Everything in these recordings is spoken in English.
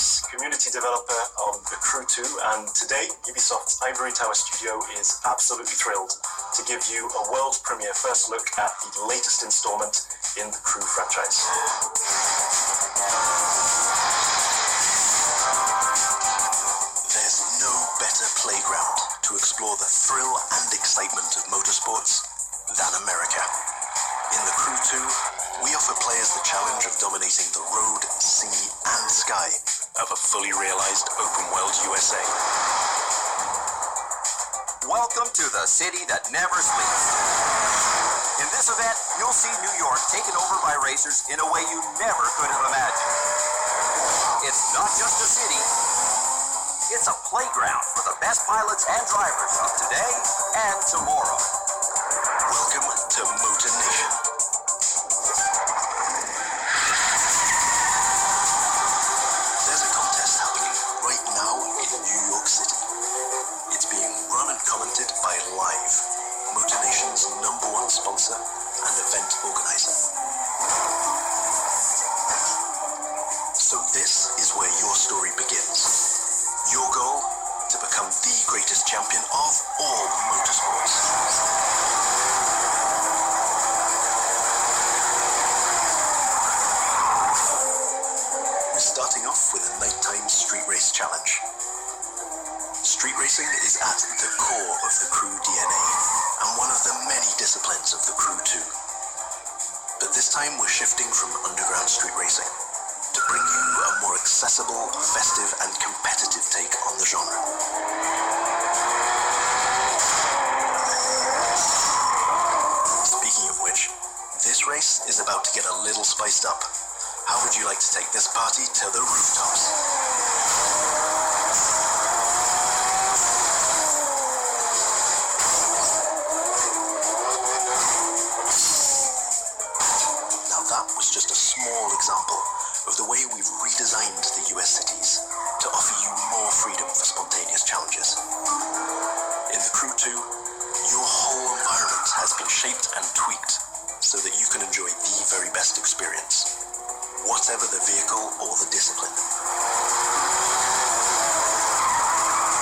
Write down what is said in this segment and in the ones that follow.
NFS, community developer on The Crew 2, and today Ubisoft's Ivory Tower studio is absolutely thrilled to give you a world premiere first look at the latest installment in the Crew franchise. There's no better playground to explore the thrill and excitement of motorsports than America. In The Crew 2, we offer players the challenge of dominating the road, sea, and sky of a fully realized open-world USA. Welcome to the city that never sleeps. In this event, you'll see New York taken over by racers in a way you never could have imagined. It's not just a city, it's a playground for the best pilots and drivers of today and tomorrow. Welcome to Motor Nation. There's a contest happening right now in New York City. It's being run and commented by Live, Motor Nation's #1 sponsor and event organizer. So this is where your story begins. Your goal, to become the greatest champion of all motorsports. We're starting off with a nighttime street race challenge. Street racing is at the core of the Crew DNA and one of the many disciplines of the Crew 2. But this time we're shifting from underground street racing to bring you a more accessible, festive and competitive take on the genre. Speaking of which, this race is about to get a little spiced up. How would you like to take this party to the rooftops? Now that was just a small example of the way we've redesigned the US cities to offer you more freedom for spontaneous challenges. In the Crew 2, your whole environment has been shaped and tweaked so that you can enjoy the very best experience, whatever the vehicle or the discipline.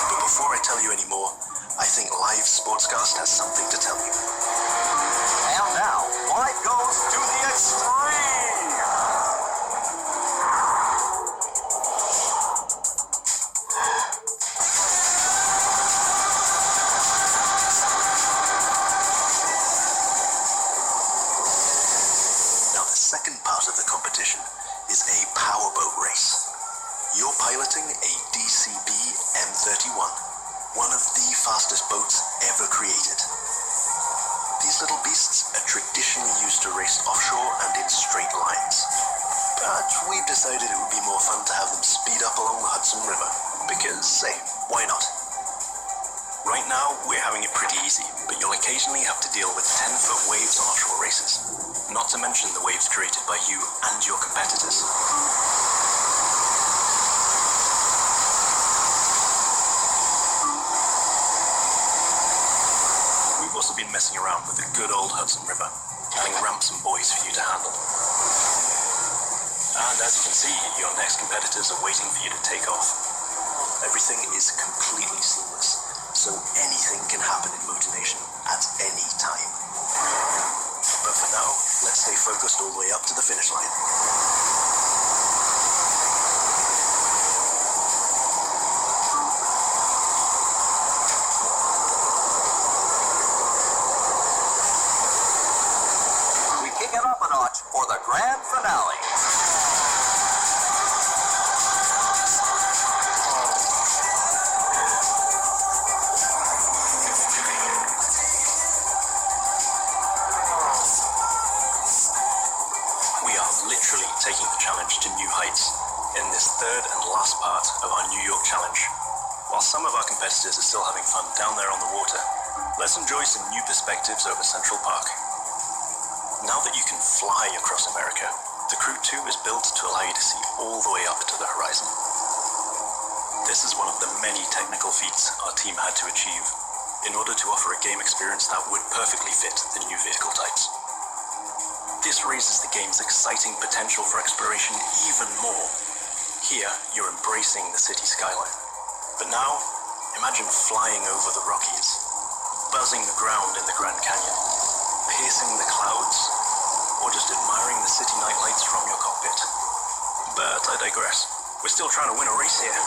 But before I tell you any more, I think Live Sportscast has something to tell you. And now, Live goes to the extreme! Is a powerboat race. You're piloting a DCB M31, one of the fastest boats ever created. These little beasts are traditionally used to race offshore and in straight lines, but we've decided it would be more fun to have them speed up along the Hudson River, because, say, why not? Right now, we're having it pretty easy, but you'll occasionally have to deal with 10-foot waves on offshore races. Not to mention the waves created by you and your competitors. We've also been messing around with the good old Hudson River, adding ramps and buoys for you to handle. And as you can see, your next competitors are waiting for you to take off. Everything is completely seamless, so anything can happen in Motor Nation at any time. But for now, let's stay focused all the way up to the finish line. We kick it up a notch for the grand finale. Taking the challenge to new heights in this third and last part of our New York challenge. While some of our competitors are still having fun down there on the water, let's enjoy some new perspectives over Central Park. Now that you can fly across America, the Crew 2 is built to allow you to see all the way up to the horizon. This is one of the many technical feats our team had to achieve in order to offer a game experience that would perfectly fit the new vehicle types. This raises the game's exciting potential for exploration even more. Here, you're embracing the city skyline. But now, imagine flying over the Rockies, buzzing the ground in the Grand Canyon, piercing the clouds, or just admiring the city nightlights from your cockpit. But I digress. We're still trying to win a race here.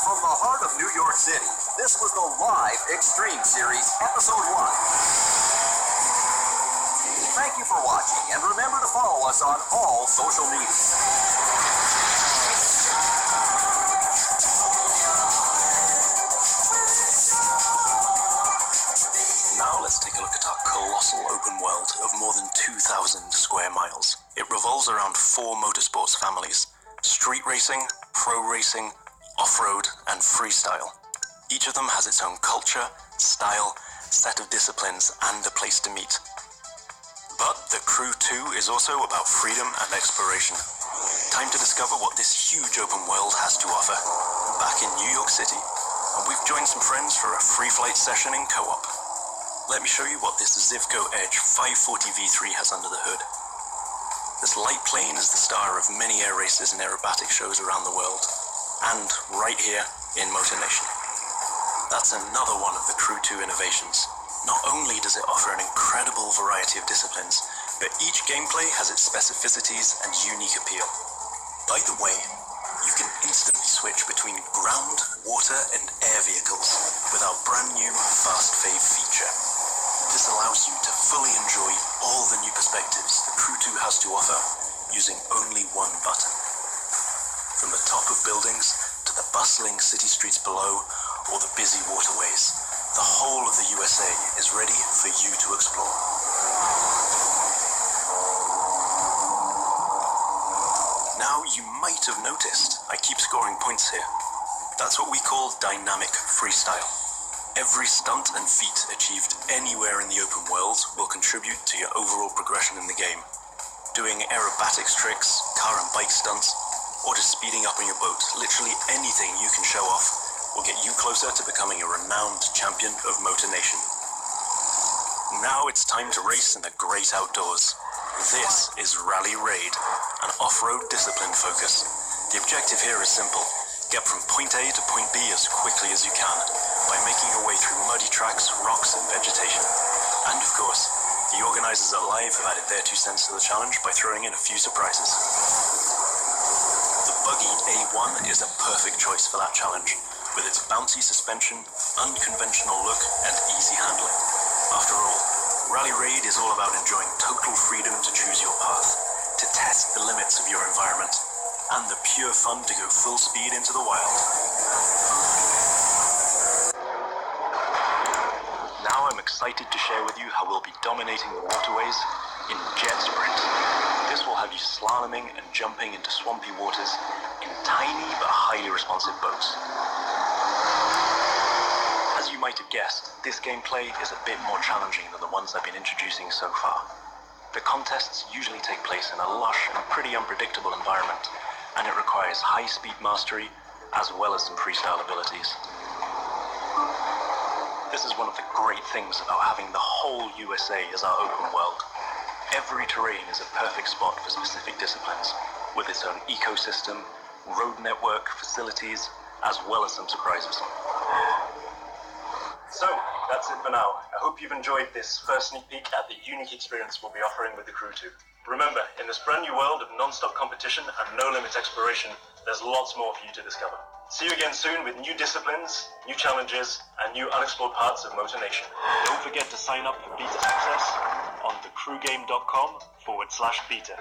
From the heart of New York City, this was the live Extreme Series, Episode 1. Thank you for watching, and remember to follow us on all social media. Now let's take a look at our colossal open world of more than 2,000 square miles. It revolves around 4 motorsports families: street racing, pro racing, off-road, and freestyle. Each of them has its own culture, style, set of disciplines, and a place to meet. But the Crew 2 is also about freedom and exploration. Time to discover what this huge open world has to offer. Back in New York City, and we've joined some friends for a free flight session in co-op. Let me show you what this Zivco Edge 540 V3 has under the hood. This light plane is the star of many air races and aerobatic shows around the world, and right here in Motor Nation. That's another one of the Crew 2 innovations. Not only does it offer an incredible variety of disciplines, but each gameplay has its specificities and unique appeal. By the way, you can instantly switch between ground, water, and air vehicles with our brand new Fast Fave feature. This allows you to fully enjoy all the new perspectives the Crew 2 has to offer using only one button. From the top of buildings to the bustling city streets below or the busy waterways, the whole of the USA is ready for you to explore. Now, you might have noticed I keep scoring points here. That's what we call dynamic freestyle. Every stunt and feat achieved anywhere in the open world will contribute to your overall progression in the game. Doing aerobatics tricks, car and bike stunts, or just speeding up on your boat, literally anything you can show off will get you closer to becoming a renowned champion of Motor Nation. Now it's time to race in the great outdoors. This is Rally Raid, an off-road discipline focus. The objective here is simple: get from point A to point B as quickly as you can by making your way through muddy tracks, rocks, and vegetation. And of course, the organizers at Live have added their 2 cents to the challenge by throwing in a few surprises. The buggy A1 is a perfect choice for that challenge, with its bouncy suspension, unconventional look, and easy handling. After all, Rally Raid is all about enjoying total freedom to choose your path, to test the limits of your environment, and the pure fun to go full speed into the wild. Now I'm excited to share with you how we'll be dominating the waterways in jet sprint. This will have you slaloming and jumping into swampy waters in tiny but highly responsive boats. As you might have guessed, this gameplay is a bit more challenging than the ones I've been introducing so far. The contests usually take place in a lush and pretty unpredictable environment, and it requires high-speed mastery as well as some freestyle abilities. This is one of the great things about having the whole USA as our open world. Every terrain is a perfect spot for specific disciplines, with its own ecosystem, road network, facilities, as well as some surprises. So, that's it for now. I hope you've enjoyed this first sneak peek at the unique experience we'll be offering with the Crew 2. Remember, in this brand new world of non-stop competition and no-limits exploration, there's lots more for you to discover. See you again soon with new disciplines, new challenges, and new unexplored parts of Motor Nation. Don't forget to sign up for beta access on thecrewgame.com/beta.